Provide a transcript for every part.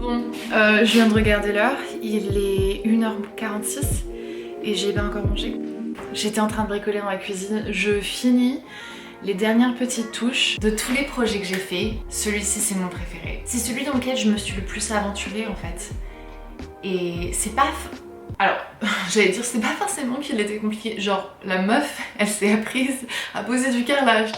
Bon, je viens de regarder l'heure, il est 1h46 et j'ai pas encore mangé. J'étais en train de bricoler dans la cuisine, je finis les dernières petites touches. De tous les projets que j'ai fait, celui-ci c'est mon préféré. C'est celui dans lequel je me suis le plus aventurée en fait. Et c'est pas... Alors, j'allais dire c'est pas forcément qu'il était compliqué, genre la meuf, elle s'est apprise à poser du carrelage.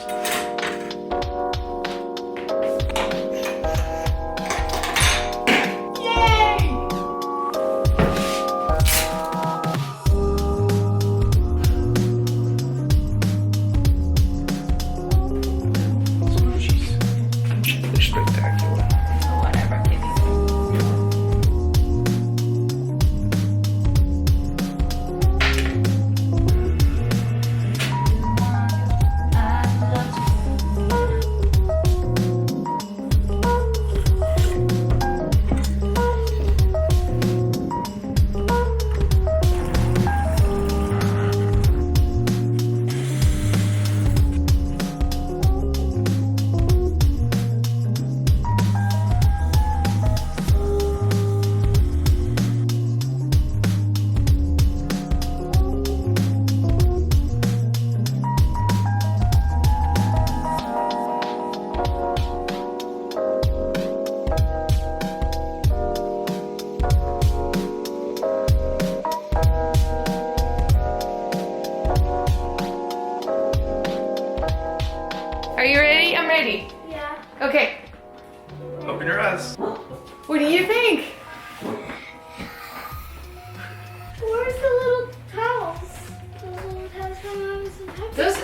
Are you ready? I'm ready. Yeah. Okay. Open your eyes. What do you think? Where's the little towels? Those little towels for Mamas and Papas.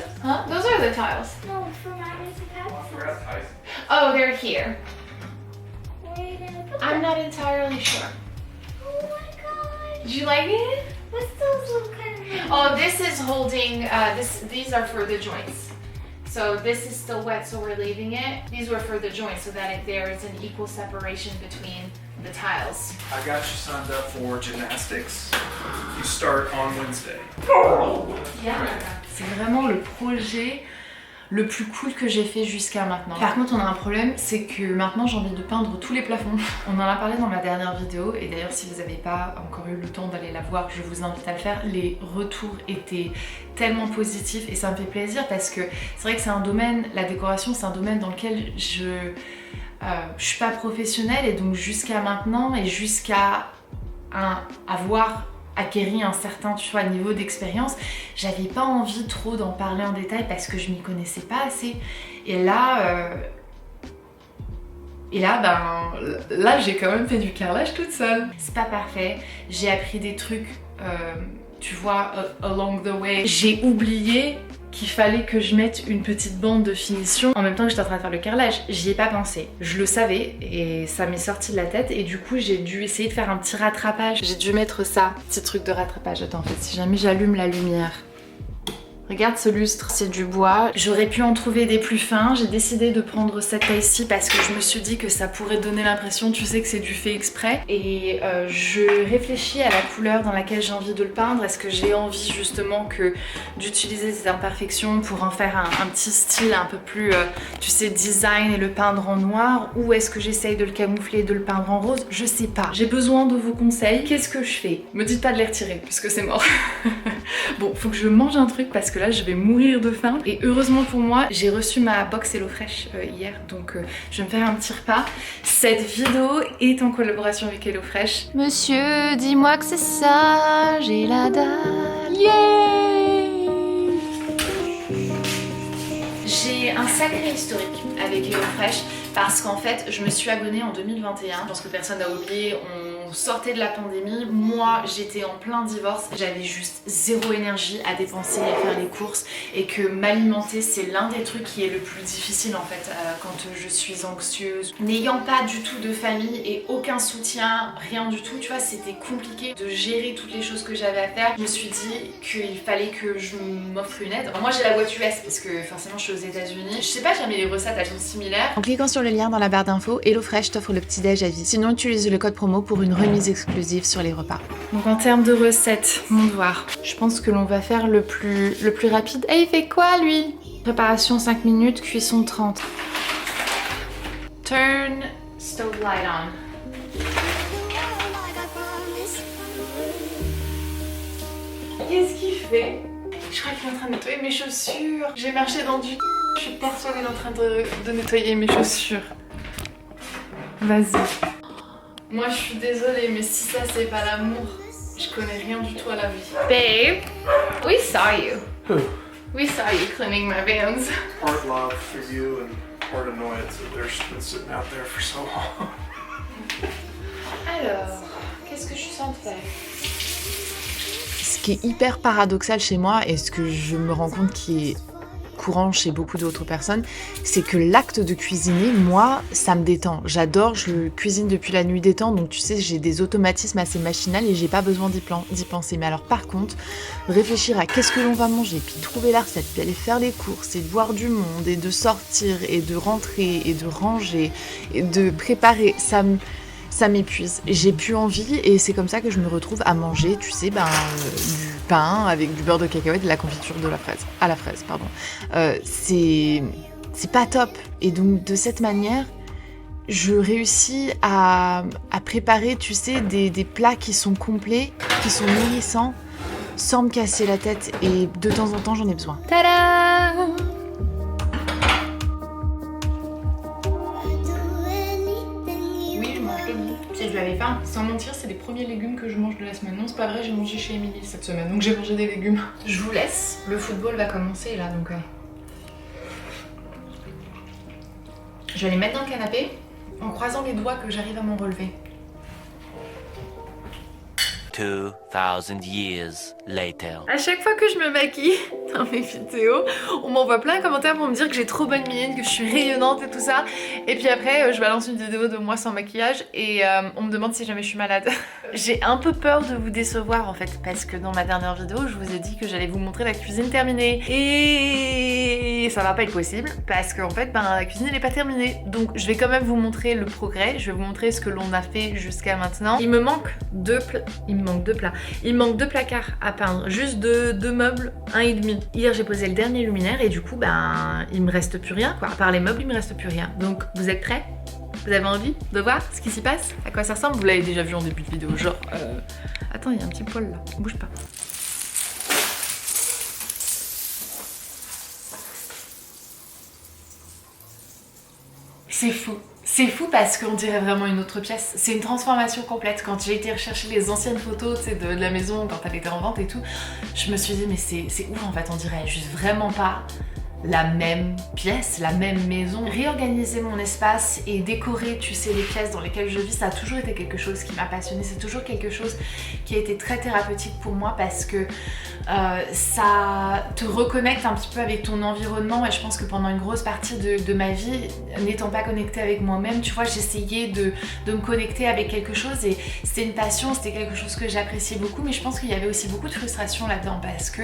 Those are the tiles. No, for Mamas and Papas. Oh, they're here. Where are you gonna put I'm them? not entirely sure. Oh my god. Did you like it? What's those little kind of... Oh, this is holding, these are for the joints. So this is still wet, so we're leaving it. These were for the joints so that there is an equal separation between the tiles. I got you signed up for gymnastics. You start on Wednesday. C'est vraiment le projet le plus cool que j'ai fait jusqu'à maintenant. Par contre, on a un problème, c'est que maintenant j'ai envie de peindre tous les plafonds. On en a parlé dans ma dernière vidéo, et d'ailleurs si vous n'avez pas encore eu le temps d'aller la voir, je vous invite à le faire. Les retours étaient tellement positifs et ça me fait plaisir parce que c'est vrai que c'est un domaine, la décoration c'est un domaine dans lequel je suis pas professionnelle, et donc jusqu'à maintenant et jusqu'à avoir acquéri un certain niveau d'expérience, j'avais pas envie trop d'en parler en détail parce que je m'y connaissais pas assez. Et là, j'ai quand même fait du carrelage toute seule. C'est pas parfait, j'ai appris des trucs, tu vois, along the way. J'ai oublié qu'il fallait que je mette une petite bande de finition en même temps que j'étais en train de faire le carrelage. J'y ai pas pensé. Je le savais et ça m'est sorti de la tête, et du coup j'ai dû essayer de faire un petit rattrapage. J'ai dû mettre ça, petit truc de rattrapage. Attends, en fait, si jamais j'allume la lumière. Regarde ce lustre, c'est du bois. J'aurais pu en trouver des plus fins. J'ai décidé de prendre cette taille-ci parce que je me suis dit que ça pourrait donner l'impression, tu sais, que c'est du fait exprès. Et je réfléchis à la couleur dans laquelle j'ai envie de le peindre. Est-ce que j'ai envie justement d'utiliser ces imperfections pour en faire un petit style un peu plus, tu sais, design, et le peindre en noir, ou est-ce que j'essaye de le camoufler et de le peindre en rose? Je sais pas. J'ai besoin de vos conseils. Qu'est-ce que je fais? Me dites pas de les retirer puisque c'est mort. Bon, faut que je mange un truc parce que là je vais mourir de faim, et heureusement pour moi j'ai reçu ma box HelloFresh hier, donc je vais me faire un petit repas. Cette vidéo est en collaboration avec HelloFresh. Monsieur, dis-moi que c'est ça, j'ai la dalle. Yeah! J'ai un sacré historique avec HelloFresh parce qu'en fait je me suis abonnée en 2021. Je pense que personne n'a oublié, on sortait de la pandémie, moi j'étais en plein divorce, j'avais juste zéro énergie à dépenser et faire les courses, et que m'alimenter c'est l'un des trucs qui est le plus difficile en fait quand je suis anxieuse. N'ayant pas du tout de famille et aucun soutien, rien du tout, tu vois, c'était compliqué de gérer toutes les choses que j'avais à faire. Je me suis dit qu'il fallait que je m'offre une aide. Alors, moi j'ai la boîte US parce que forcément je suis aux États-Unis. Je sais pas, jamais les recettes elles sont similaires. En cliquant sur le lien dans la barre d'infos, HelloFresh t'offre le petit déj à vie. Sinon, utilise le code promo pour une remise exclusive sur les repas. Donc en termes de recettes, mon devoir, je pense que l'on va faire le plus rapide. Et il fait quoi lui? Préparation 5 minutes, cuisson 30. Turn stove light on. qu'est-ce qu'il fait? Je crois qu'il est en train de nettoyer mes chaussures. J'ai marché dans du... Je suis persuadée qu'il est en train de nettoyer mes chaussures. Vas-y. Moi je suis désolée, mais si ça c'est pas l'amour, je connais rien du tout à la vie. Babe, we saw you. Who? We saw you cleaning my vans. Part love for you and part annoyance that they're been sitting out there for so long. Alors, qu'est-ce que je suis censée faire? Ce qui est hyper paradoxal chez moi et ce que je me rends compte qui est courant chez beaucoup d'autres personnes, c'est que l'acte de cuisiner, moi, ça me détend. J'adore, je cuisine depuis la nuit des temps, donc tu sais, j'ai des automatismes assez machinales et j'ai pas besoin d'y penser. Mais alors par contre, réfléchir à qu'est-ce que l'on va manger, puis trouver la recette, puis aller faire les courses et de voir du monde et de sortir et de rentrer et de ranger et de préparer, ça m'épuise. J'ai plus envie et c'est comme ça que je me retrouve à manger, tu sais, du pain avec du beurre de cacahuète et de la confiture à la fraise. C'est pas top. Et donc de cette manière, je réussis à préparer, tu sais, des plats qui sont complets, qui sont nourrissants, sans me casser la tête. Et de temps en temps, j'en ai besoin. Tada! Si je l'avais faim, sans mentir, c'est les premiers légumes que je mange de la semaine. Non, c'est pas vrai, j'ai mangé chez Émilie cette semaine, donc j'ai mangé des légumes. Je vous laisse, le football va commencer là, donc je vais les mettre dans le canapé en croisant les doigts que j'arrive à m'en relever. 2000 years later. À chaque fois que je me maquille dans mes vidéos, on m'envoie plein de commentaires pour me dire que j'ai trop bonne mine, que je suis rayonnante et tout ça. Et puis après, je balance une vidéo de moi sans maquillage et on me demande si jamais je suis malade. J'ai un peu peur de vous décevoir en fait, parce que dans ma dernière vidéo, je vous ai dit que j'allais vous montrer la cuisine terminée. Et ça va pas être possible parce qu'en fait, la cuisine elle est pas terminée. Donc je vais quand même vous montrer le progrès, je vais vous montrer ce que l'on a fait jusqu'à maintenant. Il me manque deux plats. Il manque deux placards à peindre, juste deux meubles, 1,5. Hier j'ai posé le dernier luminaire et du coup il me reste plus rien quoi. À part les meubles il me reste plus rien. Donc vous êtes prêts? Vous avez envie de voir ce qui s'y passe? À quoi ça ressemble? Vous l'avez déjà vu en début de vidéo, genre... Attends, il y a un petit poil là, bouge pas. C'est fou. C'est fou parce qu'on dirait vraiment une autre pièce. C'est une transformation complète. Quand j'ai été rechercher les anciennes photos de la maison, quand elle était en vente et tout, je me suis dit mais c'est ouf en fait, on dirait juste vraiment pas la même pièce, la même maison. Réorganiser mon espace et décorer, tu sais, les pièces dans lesquelles je vis, ça a toujours été quelque chose qui m'a passionnée. C'est toujours quelque chose qui a été très thérapeutique pour moi parce que ça te reconnecte un petit peu avec ton environnement et je pense que pendant une grosse partie de ma vie, n'étant pas connectée avec moi-même, tu vois, j'essayais de me connecter avec quelque chose et c'était une passion, c'était quelque chose que j'appréciais beaucoup, mais je pense qu'il y avait aussi beaucoup de frustration là-dedans parce que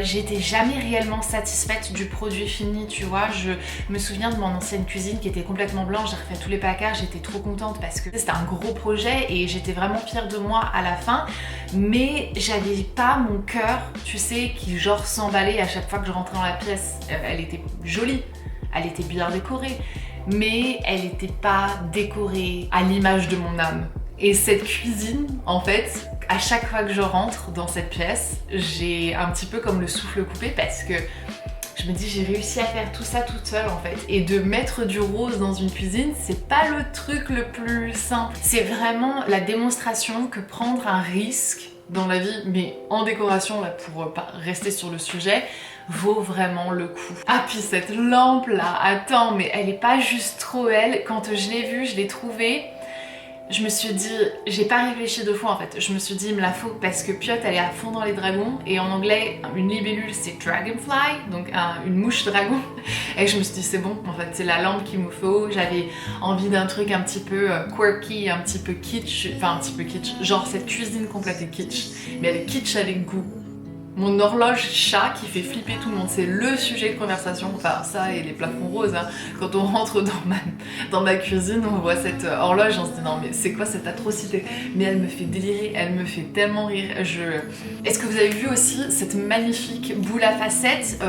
j'étais jamais réellement satisfaite du produit fini, tu vois. Je me souviens de mon ancienne cuisine qui était complètement blanche, j'ai refait tous les placards, j'étais trop contente parce que c'était un gros projet et j'étais vraiment fière de moi à la fin, mais j'avais pas mon cœur, tu sais, qui genre s'emballait à chaque fois que je rentrais dans la pièce. Elle était jolie, elle était bien décorée, mais elle n'était pas décorée à l'image de mon âme. Et cette cuisine, en fait, à chaque fois que je rentre dans cette pièce, j'ai un petit peu comme le souffle coupé parce que je me dis j'ai réussi à faire tout ça toute seule en fait. Et de mettre du rose dans une cuisine, c'est pas le truc le plus simple. C'est vraiment la démonstration que prendre un risque dans la vie, mais en décoration là pour rester sur le sujet, vaut vraiment le coup. Ah puis cette lampe là, attends, mais elle est pas juste trop belle. Quand je l'ai vue, je l'ai trouvée, je me suis dit, j'ai pas réfléchi deux fois en fait, je me suis dit il me la faut parce que Piot elle est à fond dans les dragons et en anglais une libellule c'est dragonfly, donc une mouche dragon, et je me suis dit c'est bon en fait, c'est la lampe qu'il me faut. J'avais envie d'un truc un petit peu quirky, un petit peu kitsch, enfin un petit peu kitsch, genre cette cuisine complète est kitsch, mais elle est kitsch avec goût. Mon horloge chat qui fait flipper tout le monde, c'est le sujet de conversation, enfin ça et les plafonds roses, hein. Quand on rentre dans ma cuisine, on voit cette horloge, on se dit non mais c'est quoi cette atrocité? Mais elle me fait délirer, elle me fait tellement rire. Est-ce que vous avez vu aussi cette magnifique boule à facettes,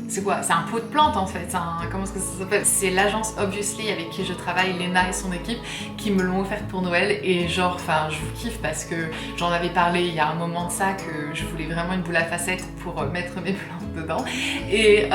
c'est quoi? C'est un pot de plantes en fait, comment est-ce que ça s'appelle? C'est l'agence Obviously avec qui je travaille, Lena et son équipe, qui me l'ont offerte pour Noël et genre, enfin je vous kiffe parce que j'en avais parlé il y a un moment de ça que je voulais vraiment une boule à facettes pour mettre mes plantes dedans et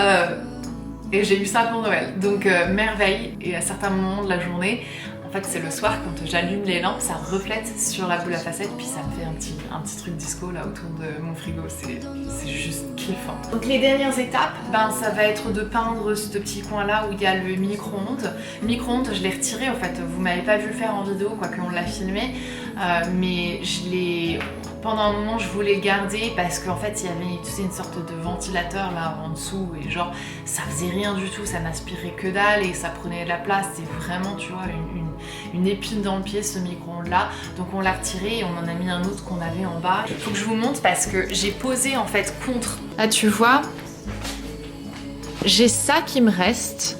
j'ai eu ça pour Noël, donc merveille. Et à certains moments de la journée, en fait c'est le soir quand j'allume les lampes, ça reflète sur la boule à facettes puis ça me fait un petit truc disco là autour de mon frigo, c'est juste kiffant. Donc les dernières étapes, ben ça va être de peindre ce petit coin là où il y a le micro-ondes. Micro-ondes je l'ai retiré en fait, vous m'avez pas vu le faire en vidéo quoique on l'a filmé, mais je l'ai... Pendant un moment je voulais garder parce qu'en fait il y avait tu sais, une sorte de ventilateur là en dessous et genre ça faisait rien du tout, ça n'aspirait que dalle et ça prenait de la place, c'est vraiment tu vois une épine dans le pied ce micro-ondes là, donc on l'a retiré et on en a mis un autre qu'on avait en bas. Il faut que je vous montre parce que j'ai posé en fait contre. Là tu vois, j'ai ça qui me reste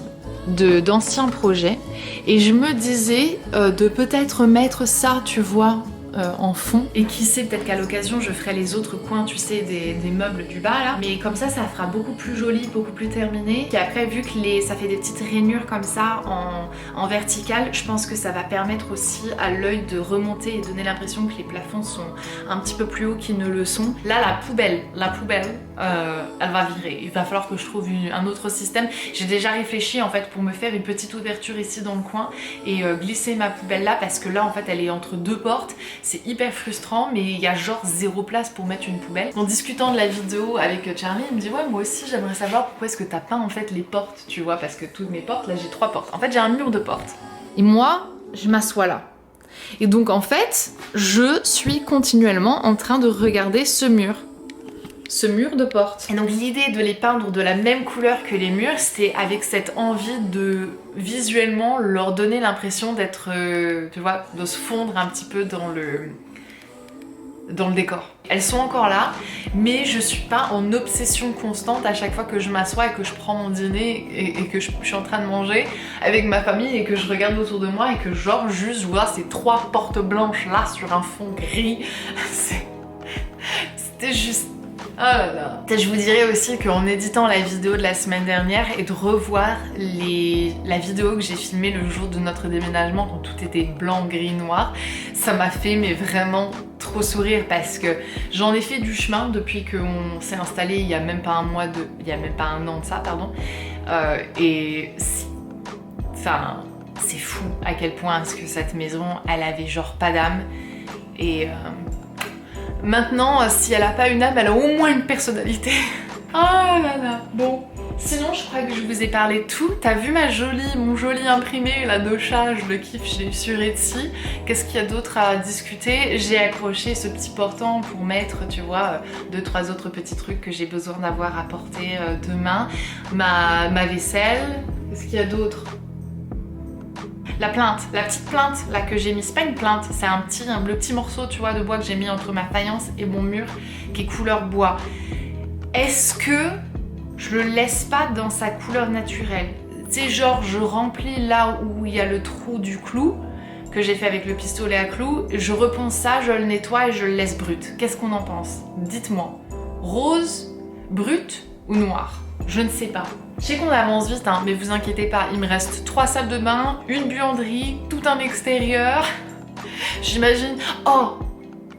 d'anciens projets et je me disais de peut-être mettre ça tu vois en fond et qui sait peut-être qu'à l'occasion je ferai les autres coins tu sais des meubles du bas là, mais comme ça fera beaucoup plus joli, beaucoup plus terminé. Et après vu que ça fait des petites rainures comme ça en verticale, je pense que ça va permettre aussi à l'œil de remonter et donner l'impression que les plafonds sont un petit peu plus hauts qu'ils ne le sont. Là la poubelle elle va virer, il va falloir que je trouve un autre système. J'ai déjà réfléchi en fait pour me faire une petite ouverture ici dans le coin et glisser ma poubelle là parce que là en fait elle est entre deux portes. C'est hyper frustrant mais il y a genre zéro place pour mettre une poubelle. En discutant de la vidéo avec Charlie, il me dit ouais moi aussi j'aimerais savoir pourquoi est-ce que t'as peint en fait les portes tu vois, parce que toutes mes portes là j'ai 3 portes. En fait j'ai un mur de portes et moi je m'assois là et donc en fait je suis continuellement en train de regarder ce mur de porte. Et donc l'idée de les peindre de la même couleur que les murs, c'était avec cette envie de visuellement leur donner l'impression d'être, tu vois, de se fondre un petit peu dans le décor. Elles sont encore là, mais je suis pas en obsession constante à chaque fois que je m'assois et que je prends mon dîner et que je suis en train de manger avec ma famille et que je regarde autour de moi et que genre juste je vois ces 3 portes blanches là sur un fond gris. C'était juste... Oh là là. Peut-être je vous dirais aussi qu'en éditant la vidéo de la semaine dernière et de revoir la vidéo que j'ai filmée le jour de notre déménagement quand tout était blanc, gris, noir, ça m'a fait mais vraiment trop sourire parce que j'en ai fait du chemin depuis qu'on s'est installé il y a même pas un an de ça, pardon. Et enfin, c'est fou à quel point est-ce que cette maison, elle avait genre pas d'âme et maintenant, si elle a pas une âme, elle a au moins une personnalité. Oh là là, bon. Sinon, je crois que je vous ai parlé de tout. T'as vu mon joli imprimé là de chat, je le kiffe, je l'ai eu sur Etsy. Qu'est-ce qu'il y a d'autre à discuter? J'ai accroché ce petit portant pour mettre, tu vois, 2-3 autres petits trucs que j'ai besoin d'avoir à porter demain. Ma vaisselle. Qu'est-ce qu'il y a d'autre? La petite plainte là que j'ai mis, c'est pas une plainte, c'est le petit morceau tu vois de bois que j'ai mis entre ma faïence et mon mur qui est couleur bois. Est-ce que je le laisse pas dans sa couleur naturelle? Tu sais genre je remplis là où il y a le trou du clou que j'ai fait avec le pistolet à clous, je reponce ça, je le nettoie et je le laisse brut. Qu'est-ce qu'on en pense? Dites-moi. Rose, brut ou noir? Je ne sais pas. Je sais qu'on avance vite, hein, mais vous inquiétez pas, il me reste 3 salles de bain, une buanderie, tout un extérieur. J'imagine... Oh!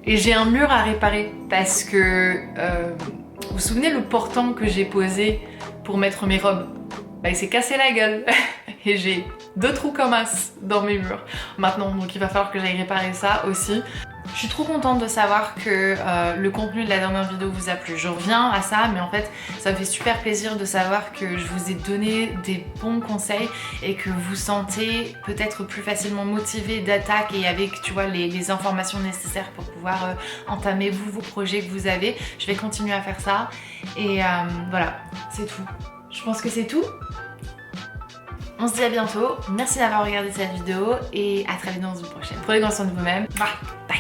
Et j'ai un mur à réparer parce que... vous vous souvenez le portant que j'ai posé pour mettre mes robes? Bah il s'est cassé la gueule et j'ai 2 trous comme as dans mes murs maintenant, donc il va falloir que j'aille réparer ça aussi. Je suis trop contente de savoir que le contenu de la dernière vidéo vous a plu. Je reviens à ça, mais en fait ça me fait super plaisir de savoir que je vous ai donné des bons conseils et que vous sentez peut-être plus facilement motivé d'attaque et avec tu vois les informations nécessaires pour pouvoir entamer vos projets que vous avez. Je vais continuer à faire ça et voilà, c'est tout. Je pense que c'est tout. On se dit à bientôt. Merci d'avoir regardé cette vidéo et à très vite dans une prochaine. Prenez grand soin de vous-même. Bye.